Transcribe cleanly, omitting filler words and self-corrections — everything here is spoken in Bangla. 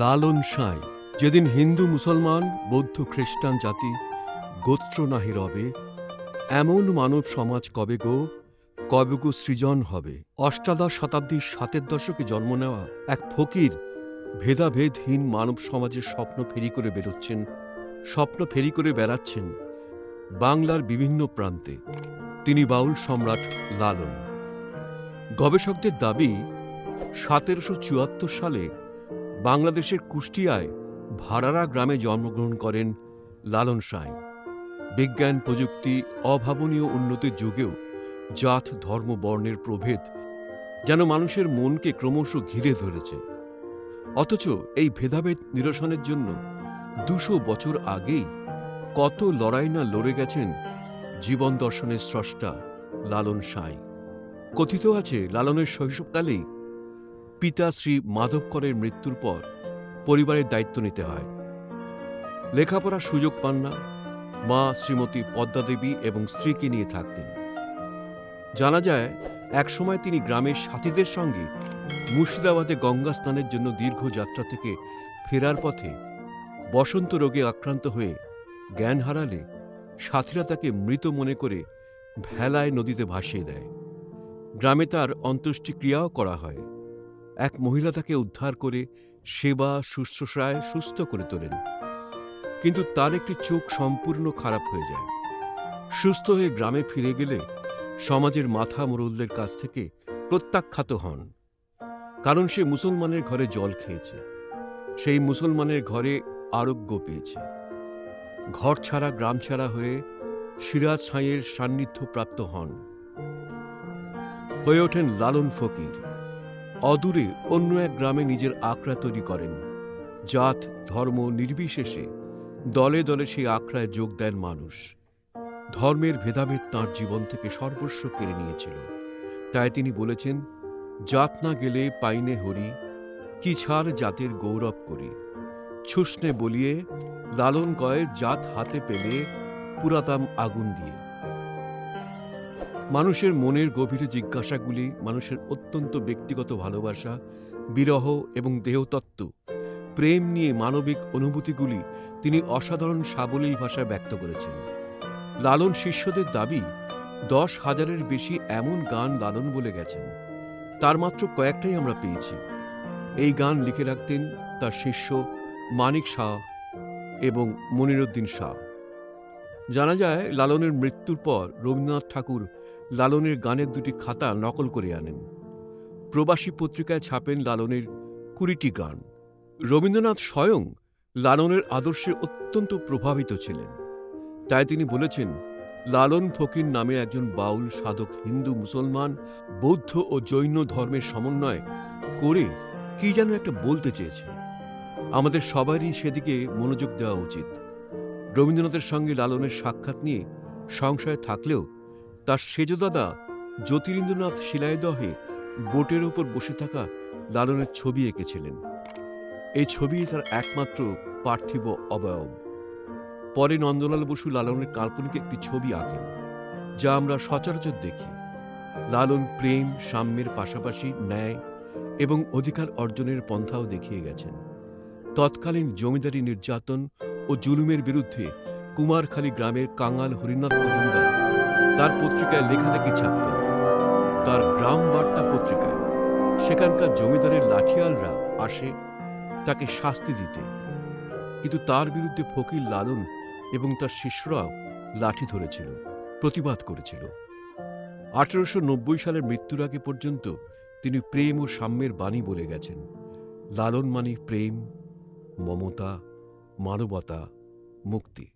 লালন সাঁই। যেদিন হিন্দু মুসলমান বৌদ্ধ খ্রিস্টান জাতি গোত্র নাহি রবে, এমন মানব সমাজ কবে গো সৃজন হবে। অষ্টাদশ শতাব্দীর ৭-এর দশকে জন্ম নেওয়া এক ফকির ভেদাভেদহীন মানব সমাজের স্বপ্ন ফেরি করে বেড়াচ্ছেন বাংলার বিভিন্ন প্রান্তে। তিনি বাউল সম্রাট লালন। গবেষকদের দাবি ১৭৭৪ সালে বাংলাদেশের কুষ্টিয়ায় ভাড়ারা গ্রামে জন্মগ্রহণ করেন লালন সাঁই। বিজ্ঞান প্রযুক্তি অভাবনীয় উন্নতির যুগেও জাত ধর্ম বর্ণের প্রভেদ যেন মানুষের মনকে ক্রমশ ঘিরে ধরেছে। অথচ এই ভেদাভেদ নিরসনের জন্য ২০০ বছর আগেই কত লড়াই না লড়ে গেছেন জীবন দর্শনের স্রষ্টা লালন সাঁই। কথিত আছে লালনের শৈশবকালেই পিতা শ্রী মাধব করের মৃত্যুর পর পরিবারের দায়িত্ব নিতে হয়। লেখাপড়ার সুযোগ পান না। মা শ্রীমতী পদ্মা দেবী এবং স্ত্রীকে নিয়ে থাকতেন। জানা যায় একসময় তিনি গ্রামের সাথীদের সঙ্গে মুর্শিদাবাদে গঙ্গা স্নানের জন্য দীর্ঘ যাত্রা থেকে ফেরার পথে বসন্ত রোগে আক্রান্ত হয়ে জ্ঞান হারালে সাথীরা তাকে মৃত মনে করে ভেলায় নদীতে ভাসিয়ে দেয়। গ্রামে তার অন্ত্যেষ্টিক্রিয়াও করা হয়। এক মহিলা তাকে উদ্ধার করে সেবা শুশ্রূষায় সুস্থ করে তোলেন, কিন্তু তার একটি চোখ সম্পূর্ণ খারাপ হয়ে যায়। সুস্থ হয়ে গ্রামে ফিরে গেলে সমাজের মাথা মোড়লদের কাছ থেকে প্রত্যাখ্যাত হন, কারণ সে মুসলমানের ঘরে জল খেয়েছে, সেই মুসলমানের ঘরে আরোগ্য পেয়েছে। ঘর ছাড়া গ্রাম ছাড়া হয়ে সিরাজ সাঁইয়ের সান্নিধ্য প্রাপ্ত হন, হয়ে ওঠেন লালন ফকির। অদূরে অন্য এক গ্রামে নিজের আখড়া তৈরি করেন। জাত ধর্ম নির্বিশেষে দলে দলে সেই আখড়ায় যোগ দেন মানুষ। ধর্মের ভেদাভেদ তাঁর জীবন থেকে সর্বস্ব কেড়ে নিয়েছিল। তাই তিনি বলেছেন, জাত না গেলে পাইনে হরি, কি ছাড় জাতের গৌরব করি। ছুসনে বলিয়ে লালন কয় জাত হাতে পেলে পুরাতাম আগুন দিয়ে। মানুষের মনের গভীরে জিজ্ঞাসাগুলি, মানুষের অত্যন্ত ব্যক্তিগত ভালোবাসা, বিরহ এবং দেহতত্ত্ব, প্রেম নিয়ে মানবিক অনুভূতিগুলি তিনি অসাধারণ সাবলীল ভাষায় ব্যক্ত করেছেন। লালন শিষ্যদের দাবি ১০,০০০-এর বেশি এমন গান লালন বলে গেছেন, তার মাত্র কয়েকটাই আমরা পেয়েছি। এই গান লিখে রাখতেন তার শিষ্য মানিক শাহ এবং মনিরুদ্দিন শাহ। জানা যায় লালনের মৃত্যুর পর রবীন্দ্রনাথ ঠাকুর লালনের গানের দুটি খাতা নকল করে আনেন। প্রবাসী পত্রিকায় ছাপেন লালনের ২০টি গান। রবীন্দ্রনাথ স্বয়ং লালনের আদর্শে অত্যন্ত প্রভাবিত ছিলেন। তাই তিনি বলেছেন, লালন ফকির নামে একজন বাউল সাধক হিন্দু মুসলমান বৌদ্ধ ও জৈন ধর্মের সমন্বয় করে কি যেন একটা বলতে চেয়েছেন। আমাদের সবারই সেদিকে মনোযোগ দেওয়া উচিত। রবীন্দ্রনাথের সঙ্গে লালনের সাক্ষাৎ নিয়ে সংশয় থাকলেও তার সেজদাদা জ্যোতিরিন্দ্রনাথ শিলাইদহে বোটের ওপর বসে থাকা লালনের ছবি এঁকেছিলেন। এই ছবি তার একমাত্র পার্থিব অবয়ব। পরে নন্দলাল বসু লালনের কাল্পনিক একটি ছবি আঁকেন, যা আমরা সচরাচর দেখি। লালন প্রেম সাম্যের পাশাপাশি ন্যায় এবং অধিকার অর্জনের পন্থাও দেখিয়ে গেছেন। তৎকালীন জমিদারি নির্যাতন ও জুলুমের বিরুদ্ধে কুমারখালী গ্রামের কাঙাল হরিনাথ মজুমদার তার পত্রিকায় লেখালেখি ছাপতেন। তার গ্রাম বার্তা পত্রিকায় সেখানকার জমিদারের লাঠিয়ালরা আসে তাকে শাস্তি দিতে, কিন্তু তার বিরুদ্ধে ফকির লালন এবং তার শিষ্যরাও লাঠি ধরেছিল, প্রতিবাদ করেছিল। ১৮৯০ সালের মৃত্যুর আগে পর্যন্ত তিনি প্রেম ও সাম্যের বাণী বলে গেছেন। লালন মানে প্রেম, মমতা, মানবতা, মুক্তি।